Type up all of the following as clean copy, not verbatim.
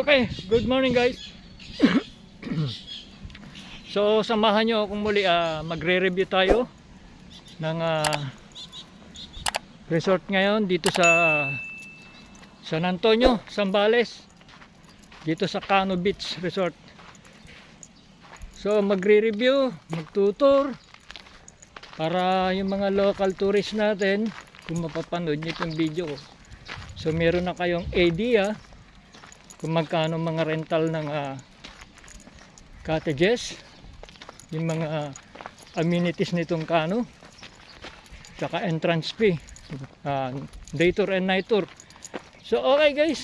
Okay, good morning guys. So samahan nyo akong muli, magre-review tayo ng resort ngayon dito sa San Antonio, Zambales, dito sa Cano Beach Resort. So magre-review, magtutur para yung mga local tourists natin, kung mapapanood nyo itong video ko, so meron na kayong idea kung magkano mga rental ng cottages, yung mga amenities nitong Cano, saka entrance fee, day tour and night tour. So okay guys,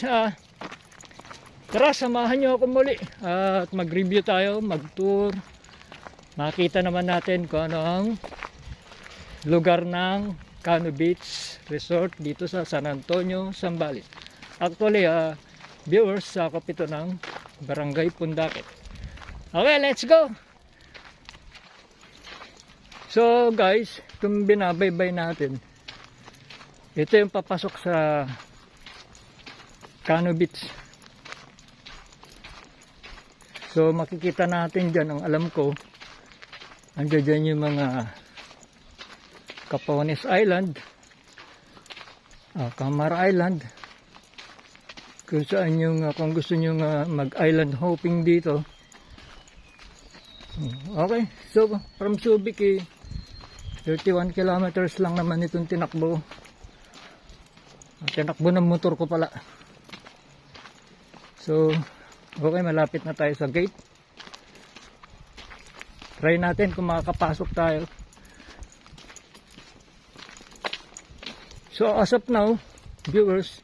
tara samahan nyo ako muli at mag-review tayo, mag-tour. Makita naman natin kung ano ang lugar ng Cano Beach Resort dito sa San Antonio, Zambales. Actually, viewers, sakop ito ng Barangay Pundakit. Okay, let's go! So guys, itong binabaybay natin, ito yung papasok sa Cano Beach. So makikita natin dyan, ang alam ko, andyan dyan yung mga Capones Island, Camar Island, kung saan yung, kung gusto nyo mag-island hopping dito. Okay, so from Subic, 31 kilometers lang naman itong tinakbo. Tinakbo ng motor ko pala. So, okay, malapit na tayo sa gate. Try natin kung makakapasok tayo. So, as of now, viewers,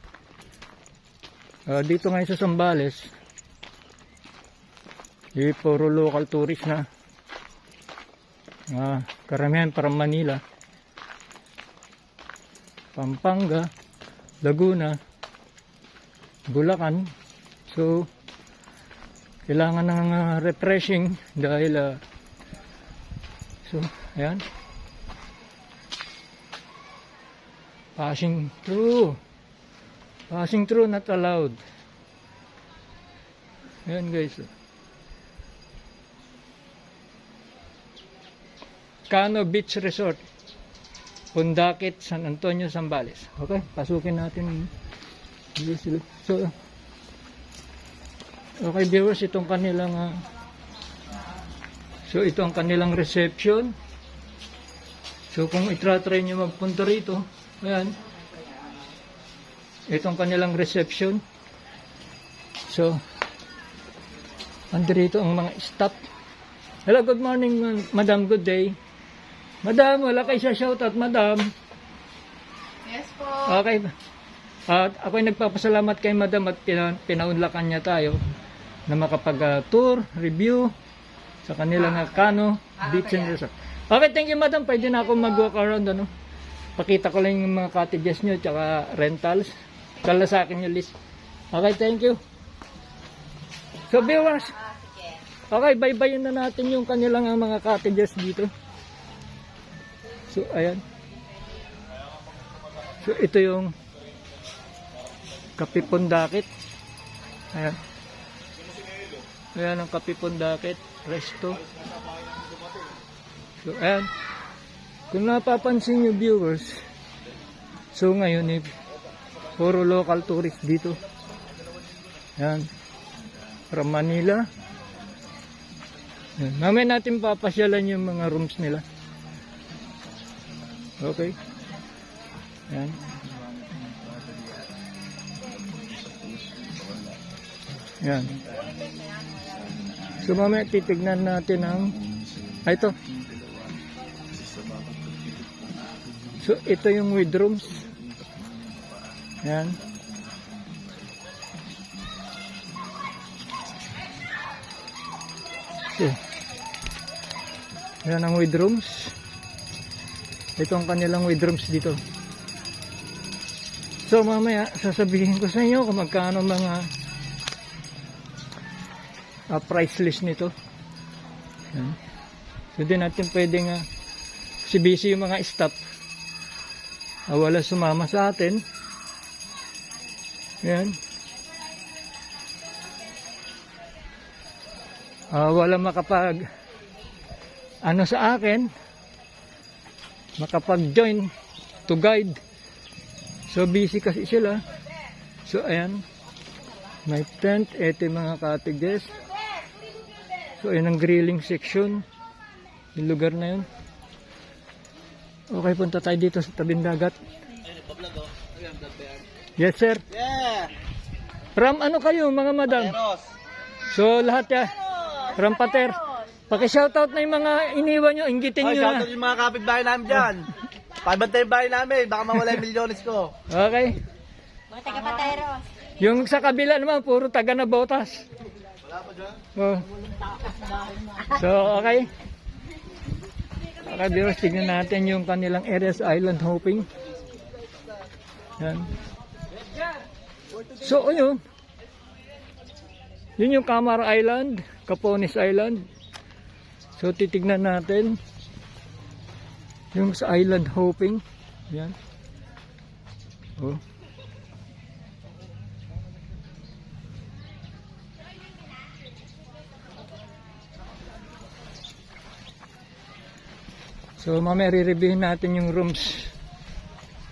dito ngayon sa Zambales, puro local tourist na. Karamihan para Manila, Pampanga, Laguna, Bulacan. So kailangan ng refreshing dahil so ayan, passing through not allowed. Ayan guys, Cano Beach Resort, Pundakit, San Antonio, Zambales. Okay, pasukin natin. So, okay viewers, itong kanilang so ito ang kanilang reception. So kung itratry nyo magpunta rito, ayan, itong kanilang reception. So andito ang mga staff. Hello, good morning madam, good day. Madam, wala kayo sa shoutout, madam. Yes po. Okay. At ako'y nagpapasalamat kay madam at pinaunlakan niya tayo na makapag-tour, review sa kanilang Cano Beach and Resort. Okay, thank you madam. Pwede na ako mag-walk around, ano. Pakita ko lang yung mga cottages nyo tsaka rentals. Kala sa akin yung list. Okay, thank you. So viewers, okay, bye-bye na natin yung kanilang mga cottages dito. So ayan. So ito yung Cafe Pundakit. Ayan. Ayan ang Cafe Pundakit Resto. So ayan. Kung napapansin nyo viewers, so ngayon puro local tourist dito. Ayan. From Manila. Ayan. Mamaya natin papasyalan yung mga rooms nila. Okay. Ayan. Ayan. So mamaya titignan natin ang ito. So ito yung with rooms. Ayan. So, ayan ang with rooms. Itong kanilang with rooms dito. So mamaya sasabihin ko sa inyo kung magkano mga price list nito. So di natin pwedeng si busy yung mga staff. Wala sumama sa atin. Yan. wala makapag ano sa akin, makapag-join to guide. So busy kasi sila. So ayan, may tent, eto yung mga cottages. So ayan ang grilling section, yung lugar na yun. Okay, punta tayo dito sa tabing dagat. Yes sir. Yeah! From ano kayo mga madam? Eros! So lahat ya, from Pater. Paki-shoutout na yung mga iniwan nyo, inggitin Ay, nyo shoutout na. yung mga kapitbahay namin dyan. Pabantay yung bahay namin, baka mawala yung milyones ko. Okay. Mga taga-Pateros. Yung sa kabila naman, puro taga na botas. Wala pa dyan? Oh. So, okay. Okay, viewers, tignan natin yung kanilang areas island hopping. Yan. So, yun. Yun yung Camara Island, Capones Island. So, titignan natin yung sa island hopping. Yan. Oh. So, mamaya re-reviewin natin yung rooms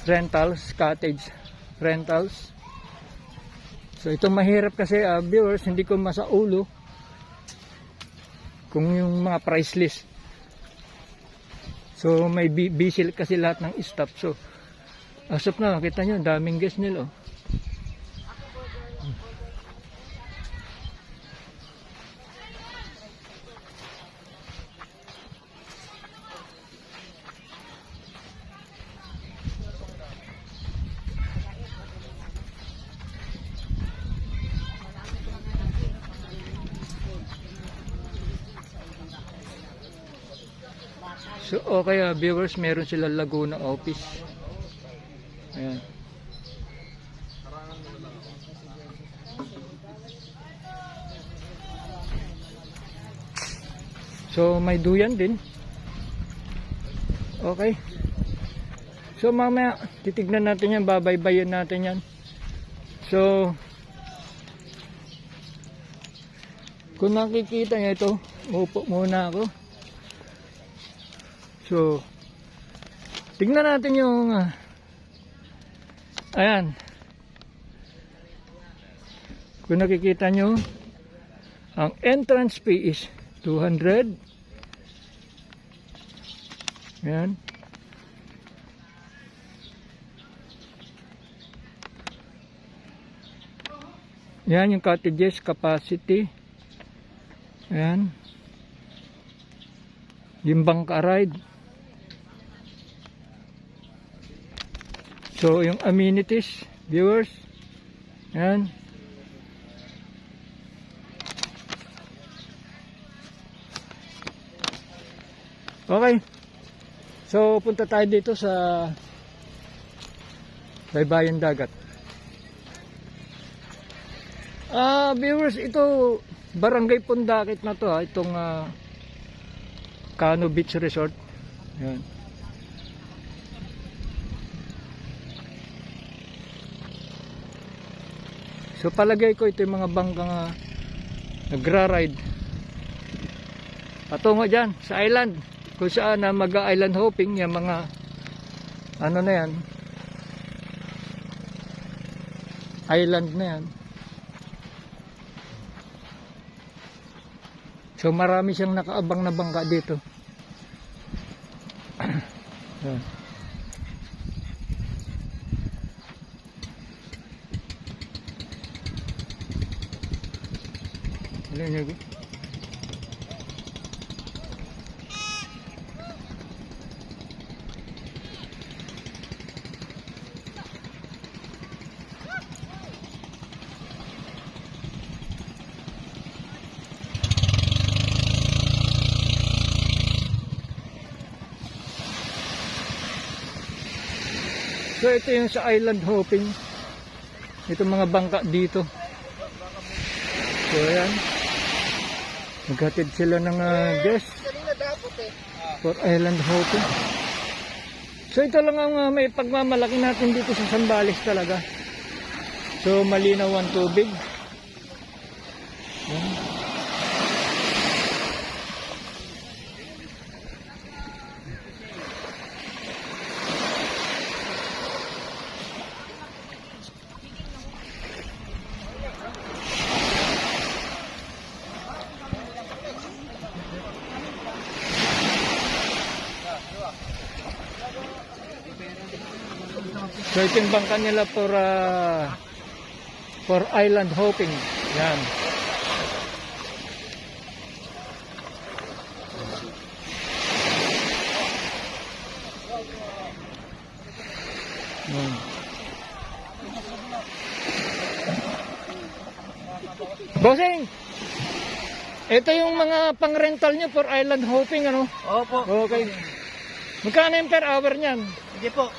rentals, cottage rentals. So, ito mahirap kasi viewers, hindi ko masaulo kung yung mga price list. So, may busy kasi lahat ng staff. So, as of now, kita nyo, daming guest nila. Oh. So, okay viewers, meron sila Laguna office. Ayan. So, may duyan din. Okay. So, mamaya, titignan natin yan, babaybayin natin yan. So, kung nakikita nyo ito, upo muna ako. So, tignan natin yung ayan. Kung nakikita nyo, ang entrance fee is 200. Ayan. Yan yung cottages capacity. Ayan. Yung bangka ride. So, yung amenities, viewers. Ayan. Okay. So, punta tayo dito sa baybayin dagat. Viewers, ito Barangay Pundakit na to itong Cano Beach Resort. Ayan. So palagay ko ito yung mga bangkang nagra-ride patungo dyan sa island kung saan na mag-island hopping yung mga ano na yan, island na yan. So marami siyang nakaabang na bangka dito. Yan. Alam niyo ba? So ito yung sa island hopping. Ito mga bangka dito. So ayan. Naghatid sila ng guest for island hopping. So ito lang ang may pagmamalaki natin dito sa Zambales talaga. So malinaw ang tubig. Ayan. So ito yung bangka nila for island hopping. Yan. Hmm. Bossing, ito yung mga pang-rental nyo for island hopping, ano? Opo. Okay. Magkano yung per hour niyan? Hindi po.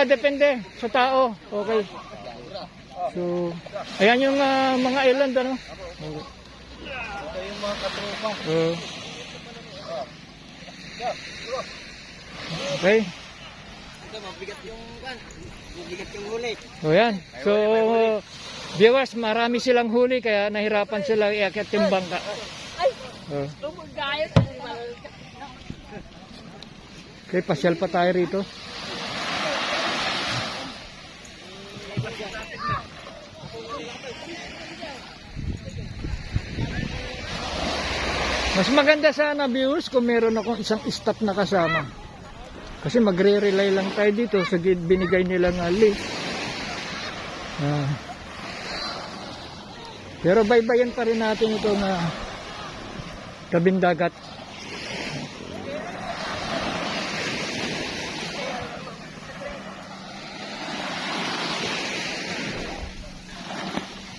Depende sa tao. Okay. So, ayan yung mga island, ano? Ito yung mga katropa. Okay. Ito, mabigat yung huli. So, yan. So, viewers, marami silang huli kaya nahirapan sila iakyat yung bangka. Okay, pasyal pa tayo rito. Mas maganda sana viewers kung meron akong isang staff na kasama. Kasi magre-rely lang tayo dito sa binigay nilang list. Pero baybayin pa rin natin itong tabing dagat.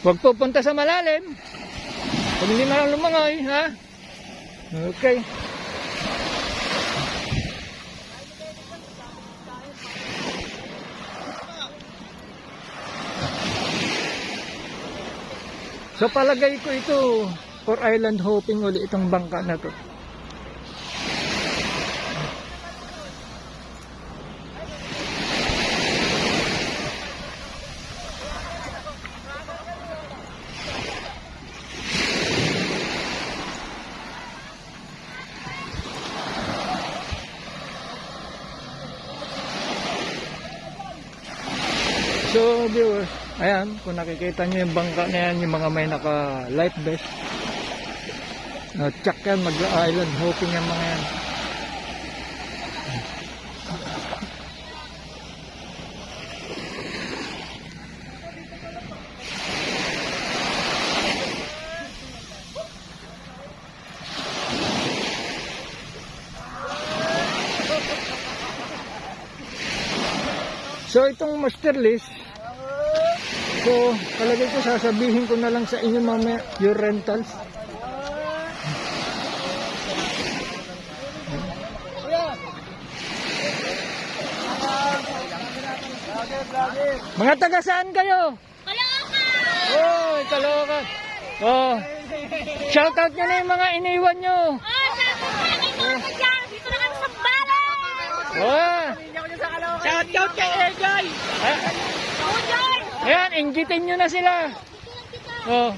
Huwag pupunta sa malalim. Pag hindi mo lang lumangoy, ha? Okay. So palagay ko ito for island hopping uli itong bangka na to. So viewers, ayan, kung nakikita nyo yung bangka na yan, yung mga may naka life vest, tsak yan, mag-island hopping yung mga yan. So itong master list, so palagay ko sasabihin ko na lang sa inyo mamaya your rentals. Mga taga saan kayo? Caloocan! Oh, Caloocan. Oh. Shout out nyo na yung mga iniwan nyo. Dito na kami sa Bala! Oh. Shout out kay Egay! Ayan, inggitin nyo na sila. Oh.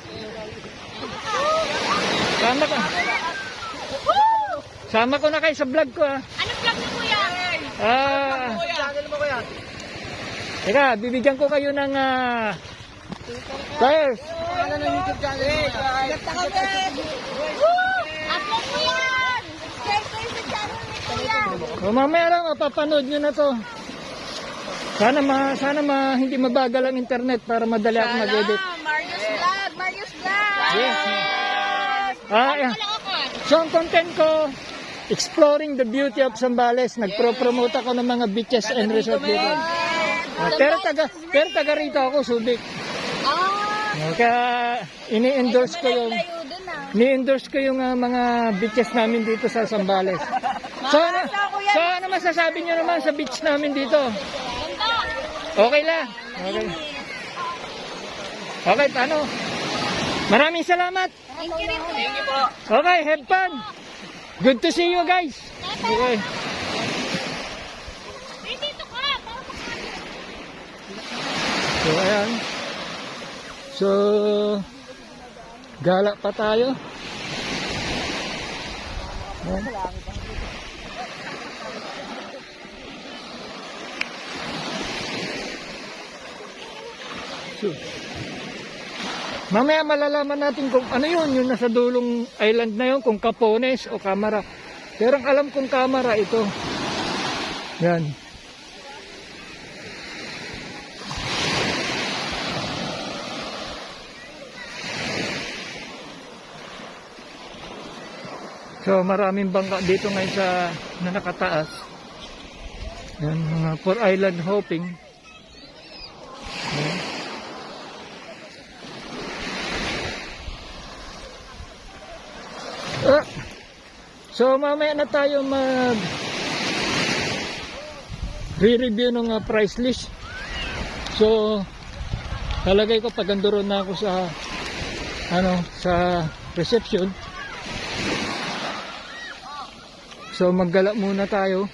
Sama ko na kayo sa vlog ko, ha. Anong vlog mo, kuya? Channel mo kaya? Teka, bibigyan ko kayo ng tires. Ano na YouTube channel mo? Upload mo yan! Share ko yung sa channel ni kuya! O mamaya lang, mapapanood nyo na to. Sana hindi mabagal ang internet para madali ako mag-edit. Marius Vlog! Marius Vlog! Yes. Yeah. So ang content ko, exploring the beauty of Zambales. Nagpro-promote ako ng mga beaches and resort dito. Pero taga rito ako, Subic. Kaya ini-endorse ko yung mga beaches namin dito sa Zambales. So ano masasabi nyo naman sa beach namin dito? Okay lang. Okay, paano? Maraming salamat. Thank you po. Okay, have fun. Good to see you guys. Okay. Dito ka! So, ayan. So, gala pa tayo. Ayan. So, mamaya malalaman natin kung ano yun, yung nasa dulong island na yun, kung Capones o Camara. Pero ang alam kong Camara ito. Yan. So maraming bangka dito ngayon sa na nakataas. Yan, mga for island hopping. Yan. So mamaya na tayo mag re-review ng price list. So talagay ko paganduro na ako sa sa reception. So maggala muna tayo.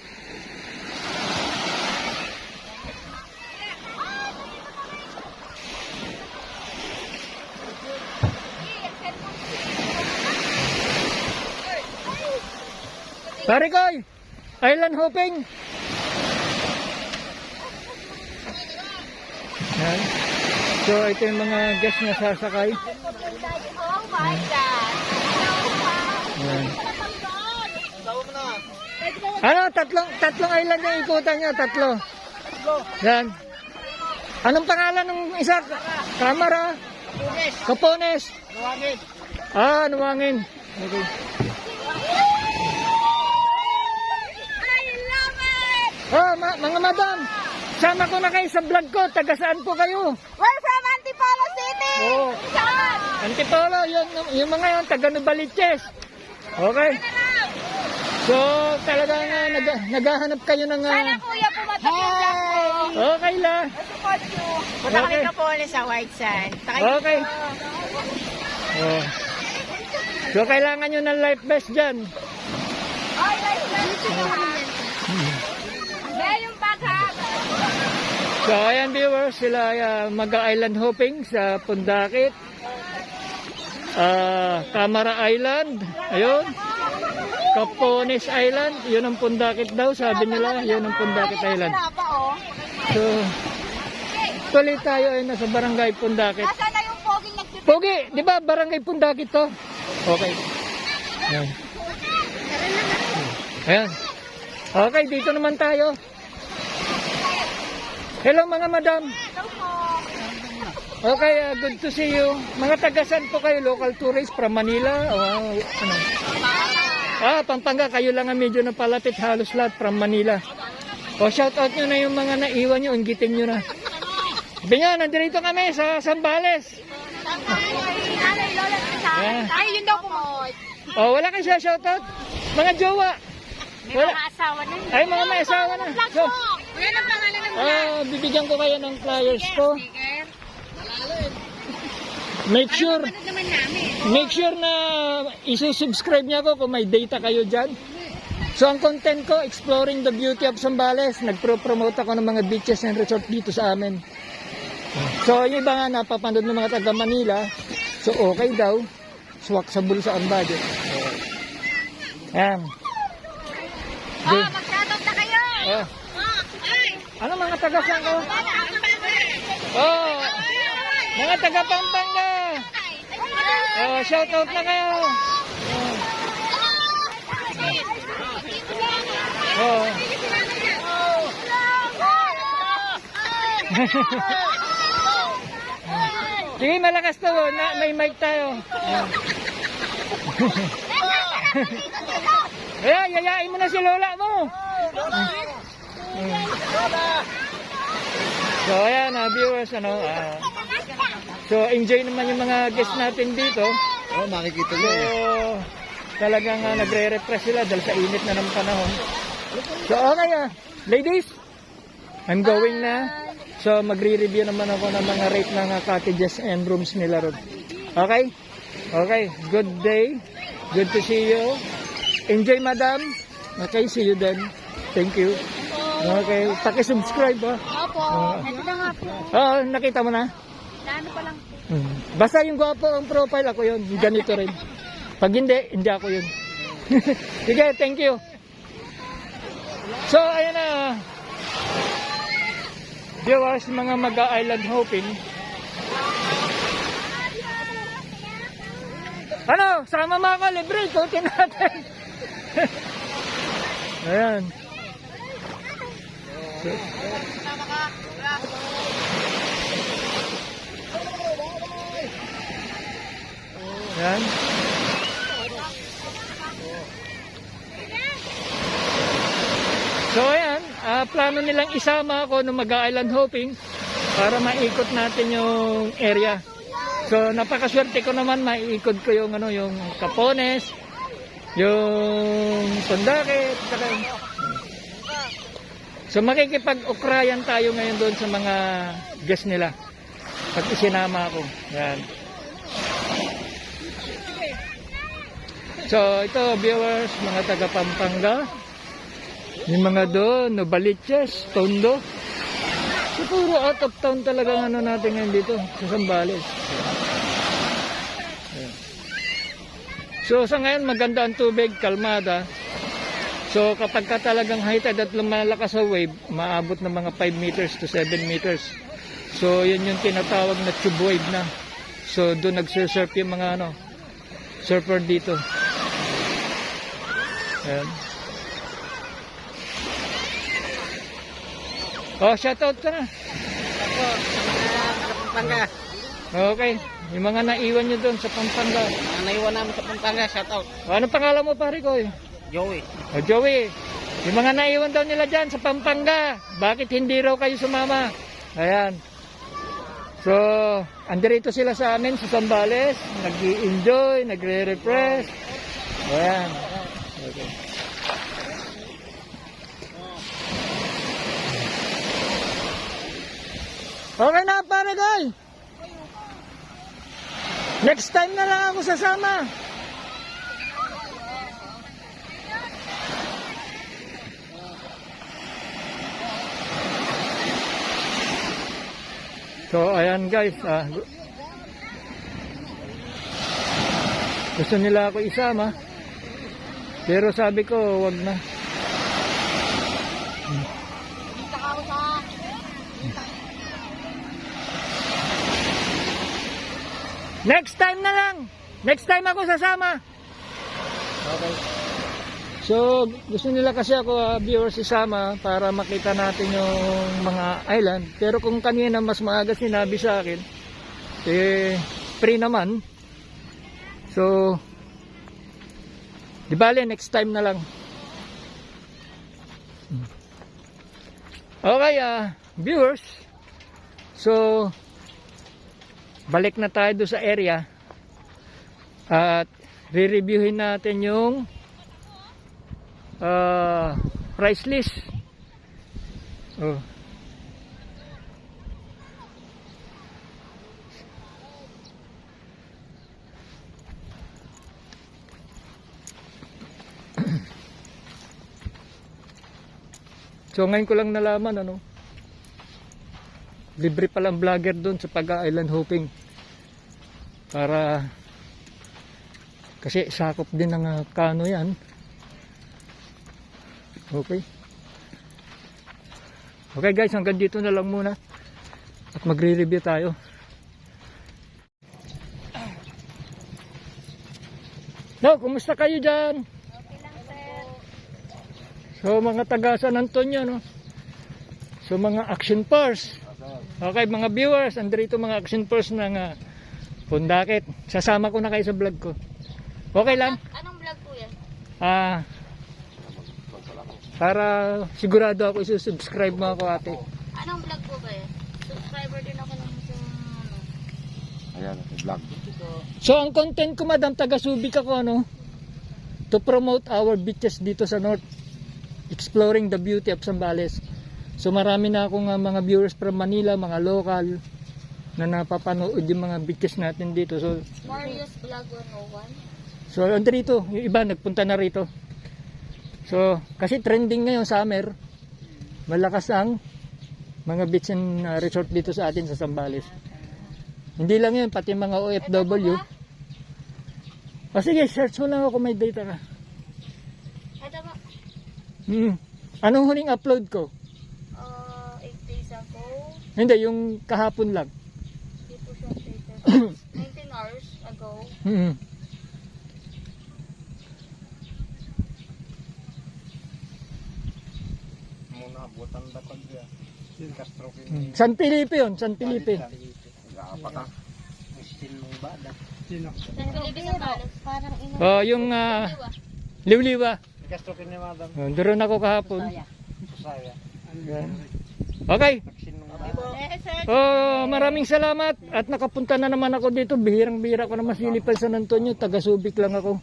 Pare Koy, island hopping. Yan. So ito yung mga guest na sasakay. Oh my God. Yan. Ano, tatlong island yung ikutan nyo, tatlo. Yan. Anong pangalan ng isa? Camara? Capones. Nuwangin. Nuwangin. Okay. I love it! Mga madam, sama ko na kayo sa vlog ko. Taga saan po kayo? We're from Antipolo City! Oo. Saan? Antipolo, yung mga yun, taga Novaliches. Okay. So, talagang naghahanap kayo ng... Sana kuya pumatak yung vlog ko. Okay la. Support you. Punta kami Okay. Kapole sa White Sand. Okay. Oh. So, kailangan nyo ng life vest dyan. Ay, nice yung backup. So, ayan viewers, sila mag-island hopping sa Pundakit. Camara Island. Ayun. Capones Island. Yun ang Pundakit daw. Sabi nila, yun ang Pundakit Island. So, tuloy tayo ay nasa Barangay Pundakit. Nasaan na yung poging nagtitip? Pogi, di ba Barangay Pundakit to? Okay. Ayan. Ayan. Okay, dito naman tayo. Hello mga madam. Okay, good to see you. Mga tagasan po kayo, local tourists from Manila. Ano? Pampanga, kayo lang ang medyo napalapit, halos lahat from Manila. Shout out nyo na yung mga naiwan nyo, inggitin nyo na. Sabi nyo, nandito kami sa Zambales. Yeah. Ay, yun daw po. Wala kayo siya shout out? Mga jowa. May mga asawa na yun. Ay, mga may asawa na. So, Yan ang pangalan ng vlog. bibigyan ko kayo ng flyers ko. Sticker. Make sure, Ano naman namin? make sure na isusubscribe niya ako kung may data kayo dyan. So, ang content ko, exploring the beauty of Zambales. Nagpro-promote ako ng mga beaches and resort dito sa amin. So, yung iba nga napapanood ng mga taga Manila. So, okay daw. Swak sa bulsa ang budget. Yan. Mag-shoutout na kayo. Ay! Ano mga taga-saan ko? Mga taga Pampanga. Shout out na kayo. Sige, malakas to. May mic tayo. Yayain mo na si Lola mo. So, ayan, viewers, so, enjoy naman yung mga guests natin dito. Makikita So, talagang nagre-refresh sila dahil sa init na ng panahon. So, okay, ladies, I'm going na. So, magre-review naman ako ng mga rate ng cottages and rooms nila ron. Okay? Okay, good day. Good to see you. Enjoy, madam. Okay, see you then. Thank you. Okay, paki-subscribe Opo. Ito na nga po. Nakita mo na? Ano pa lang. Basta yung gwapo ang profile, ako yun. Ganito rin. Pag hindi ako yun. Sige, thank you. So, ayan na. Viewers, mga mag-island hopping. Ano? Sama mga ka, libre. Ikutin natin. Ayan. Ayan. plano nilang isama ako ng mag-island hopping para maikot natin yung area. So napakaswerte ko naman, maiikot ko yung ano, yung Capones, yung Tondake, saka so makikipag-ukrayan tayo ngayon doon sa mga guests nila pag isinama ako. Yan. So ito viewers, mga taga Pampanga, yung mga doon, Novaliches, Tondo. Siguro out of town talaga ano natin ngayon dito sa Zambales. Yan. So sa ngayon maganda ang tubig, kalmada. So kapag ka talagang high tide at lumalakas sa wave, maabot ng mga 5 meters to 7 meters. So yun yung tinatawag na tube wave na. So doon nagsurf yung mga ano, surfer dito. Ayan. Oh, shoutout ka na. Ako, sa Pampanga. Okay, yung mga naiwan nyo doon sa Pampanga. Mga naiwan namin sa Pampanga, shoutout. Ano pangalan mo pare ko? Joey. O Joey, yung mga naiwan daw nila dyan sa Pampanga, bakit hindi raw kayo sumama? Ayan. So, andirito sila sa amin sa Zambales, nag-i-enjoy, nagre-refresh. Ayan. Okay. Okay na pare guy. Next time na lang ako sasama. So ayan guys, gusto nila ako isama, pero sabi ko wag na. Next time na lang. Next time ako sasama. Okay. So gusto nila kasi ako viewers isama para makita natin yung mga island. Pero kung kanina mas maaga sinabi sa akin, free naman. So di bale next time na lang. Okay, viewers. So balik na tayo doon sa area at re-reviewin natin yung price list. Oh. So ngayon ko lang nalaman ano, libre palang vlogger doon sa pag-island hopping. Para kasi sakop din ng kano yan. Okay. Okay guys, hanggang dito na lang muna. At magre-review tayo. No, kumusta kayo dyan? Okay lang, sir. So mga taga San Antonio, no? So mga action force. Okay mga viewers, andito mga action force ng Pundakit. Sasama ko na kayo sa vlog ko. Okay lang? Anong vlog po yan? Para sigurado ako isusubscribe mo ako ate. Anong vlog po ba yan? Subscriber din ako ng sa ano. Ayan, vlog. So ang content ko madam, taga Subic ako ano, to promote our beaches dito sa north, exploring the beauty of Zambales. So marami na akong mga viewers from Manila, mga local na napapanood yung mga beaches natin dito. So Marius Vlog 101. so andito, yung iba nagpunta na rito. So kasi trending ngayon summer, malakas ang mga beach and resort dito sa atin sa Zambales. Hindi lang yun, pati mga OFW. O sige, search mo lang ako kung may data ka. Ito ba? Anong huling upload ko? 8 days ago. Hindi, yung kahapon lang. Hindi po siya updated. 19 hours ago. Muna, butan dapat dia. Castro San Felipe yun, San Felipe. Apakah miskin mong bada? San Felipe sa Balos. Parang ino. Oh, yung Liwliwa. Castro kini madam. Doon ako kahapon. Susaya. Yan. Okay. Yes, sir. Oh, maraming salamat at nakapunta na naman ako dito. Bihirang-bihira ko na masilip pa San Antonio. Taga-Subic lang ako.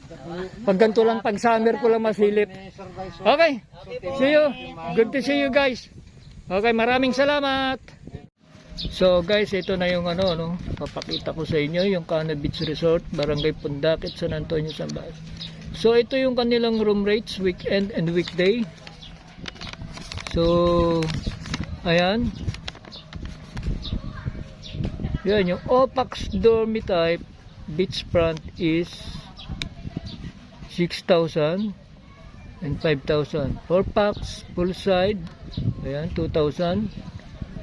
Pag ganito lang, pag summer ko lang masilip. Okay. See you. Good to see you guys. Okay, maraming salamat. So guys, ito na yung no, papakita ko sa inyo yung Cano Beach Resort, Barangay Pundakit, San Antonio, Zambales. So ito yung kanilang room rates, weekend and weekday. So ayan. Yan yung Opax dormi type beachfront is 6,000 and 5,000. 4-packs poolside, ayan, 2,000.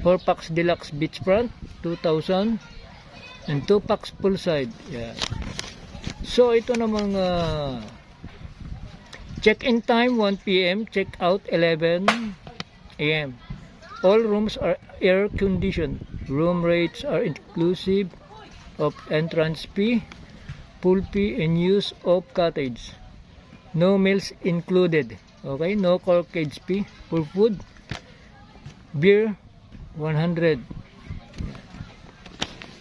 4-packs deluxe beachfront, 2,000. And 2-packs poolside. Yan. So ito namang check-in time 1 PM, check-out 11 AM. All rooms are air conditioned. Room rates are inclusive of entrance fee, pool fee, and use of cottage. No meals included. Okay, no corkage fee for food. Beer 100.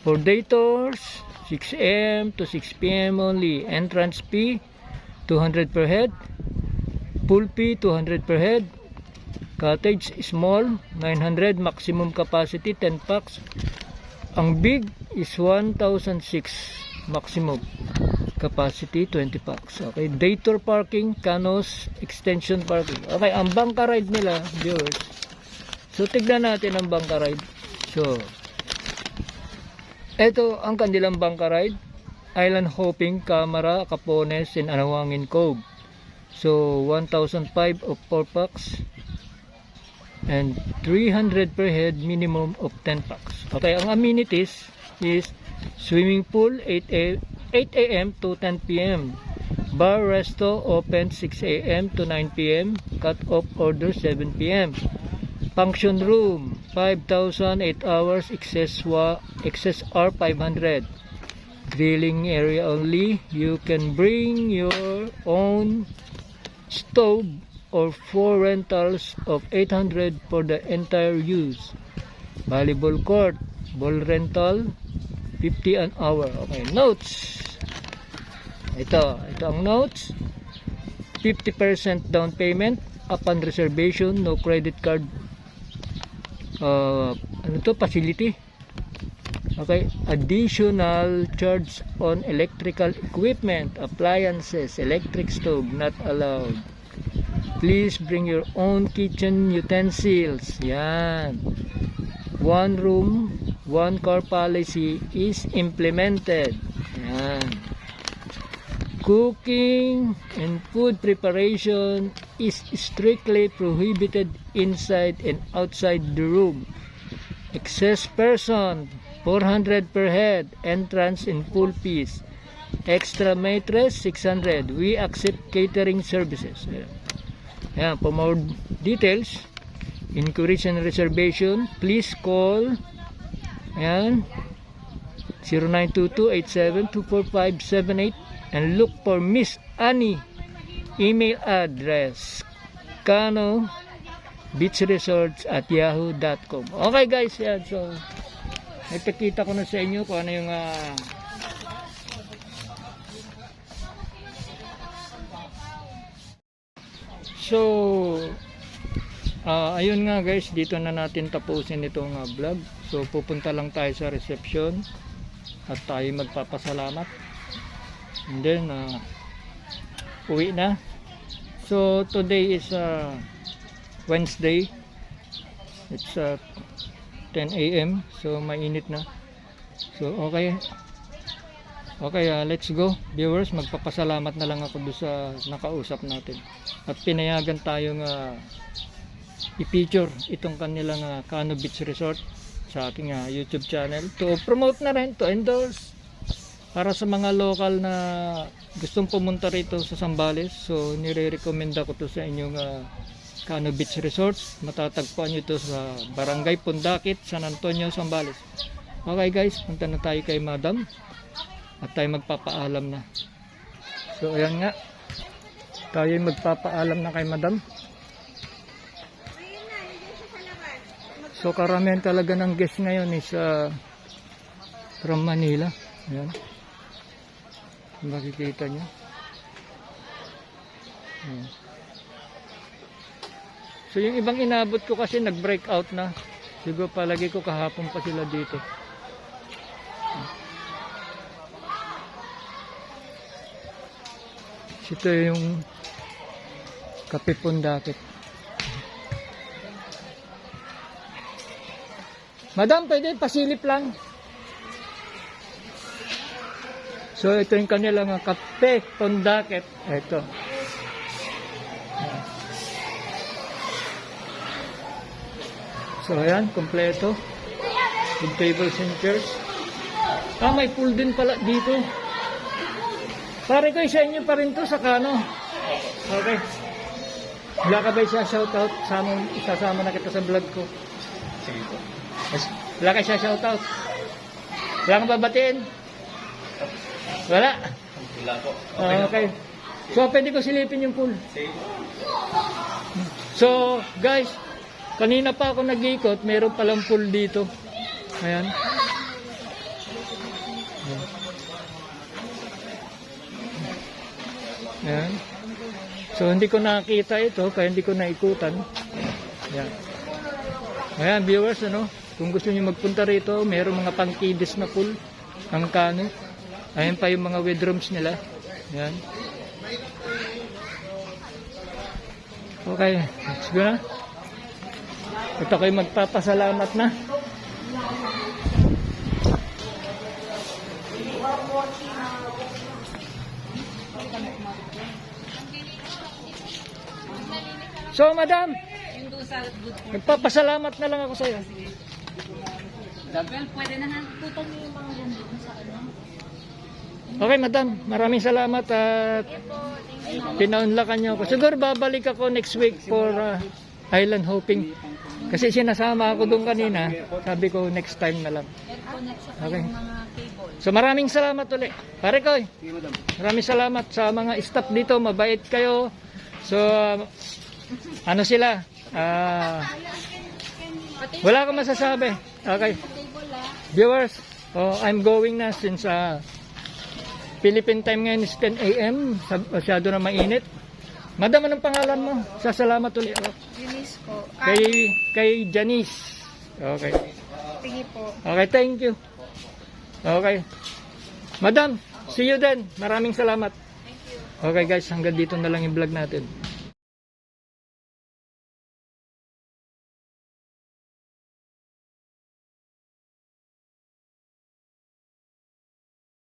For day tours 6 AM to 6 PM only. Entrance fee 200 per head. Pool fee 200 per head. Cottage small 900, maximum capacity 10 packs. Ang big is 1,006, maximum capacity 20 packs. Okay, day tour parking, Canos extension parking. Okay, ang bangka ride nila, viewers. So tignan natin ang bangka ride. So ito ang kanilang bangka ride. Island hopping, Camara, Capones, and Anawangin Cove. So 1,005 of 4 packs. And 300 per head, minimum of 10 packs. Okay, ang amenities is swimming pool 8 AM to 10 PM. Bar resto open 6 AM to 9 PM. Cut off order 7 PM. Function room 5,000, 8 hours, excess R 500. Grilling area only. You can bring your own stove or 4 rentals of 800 for the entire use. Volleyball court, ball rental 50 an hour. Okay, notes. Ito ang notes. 50% down payment upon reservation, no credit card. Facility. Okay, additional charge on electrical equipment, appliances, electric stove not allowed. Please bring your own kitchen utensils. Yan. One room, one car policy is implemented. Yan. Cooking and food preparation is strictly prohibited inside and outside the room. Excess person 400 per head. Entrance and pool fees. Extra mattress 600. We accept catering services. Ayan, for more details, inquiries and reservation, please call ayan, 0922-87-24578 and look for Miss Annie. Email address Cano Beach Resorts at yahoo.com. Okay guys, yan. So ipakita ko na sa inyo kung ano yung so ayun nga guys, dito na natin tapusin itong vlog. So pupunta lang tayo sa reception at tayo magpapasalamat, and then uwi na. So today is Wednesday, it's 10 AM, so mainit na. So okay, let's go viewers. Magpapasalamat na lang ako doon sa nakausap natin at pinayagan tayong i-feature itong kanilang Cano Beach Resort sa aking YouTube channel, to promote na rin, to endorse para sa mga local na gustong pumunta rito sa Zambales. So nire-recommend ako to sa inyong Cano Beach Resort. Matatagpuan nyo ito sa Barangay Pundakit, San Antonio, Zambales. Okay guys, punta na tayo kay Madam at tayo magpapaalam na. So ayan nga, tayo magpapaalam na kay Madam. So karamihan talaga ng guest ngayon is from Manila. Ayan. Makikita nyo. Ayan. So yung ibang inabot ko kasi nag-break out na. Siguro palagi ko kahapon pa sila dito. Ito yung Kape Pondakit. Madam, pwede pasilip lang. So ito yung kanilang Kape Pondakit. Ito. So ayan, kompleto. With tables and chairs. May pool din pala dito. Pare ko, sa inyo pa rin to sa Kano. Okay. Wala ka ba siya shoutout? Isasama na kita sa vlog ko. Sige po. Wala ka siya shoutout? Wala kang babatiin? Wala? Wala po. Okay. So, pwede ko silipin yung pool. Sige po. So, guys, kanina pa ako nag-ikot, meron palang pool dito. Ayan. Ayan. So, hindi ko nakita ito, kaya hindi ko naikutan. Ayan. Ayan, viewers, ano? Kung gusto niyo magpunta rito, meron mga pang-kiddies na pool, ang Kano. Ayan pa yung mga bedrooms nila. Ayan. Okay, let's go na. Ito kayo magpapasalamat na. So, madam, magpapasalamat na lang ako sa iyo. Well, pwede na ha. Putang niyo yung mga ganito sa ano. Okay, madam, maraming salamat at pinaunlakan niyo ako. Siguro babalik ako next week for island hopping. Kasi sinasama ako doon kanina. Sabi ko next time na lang. Okay. So maraming salamat ulit. Pare ko, maraming salamat sa mga staff dito. Mabait kayo. So, ano sila? Wala akong masasabi. Okay. Viewers, I'm going na since Philippine time ngayon is 10 a.m. Masyado na mainit. Madam, anong pangalan mo? Sasalamat ulit ako. Release po. Kay Janice. Okay. Sige po. Okay, thank you. Okay. Madam, see you then. Maraming salamat. Okay guys, hanggang dito na lang yung vlog natin.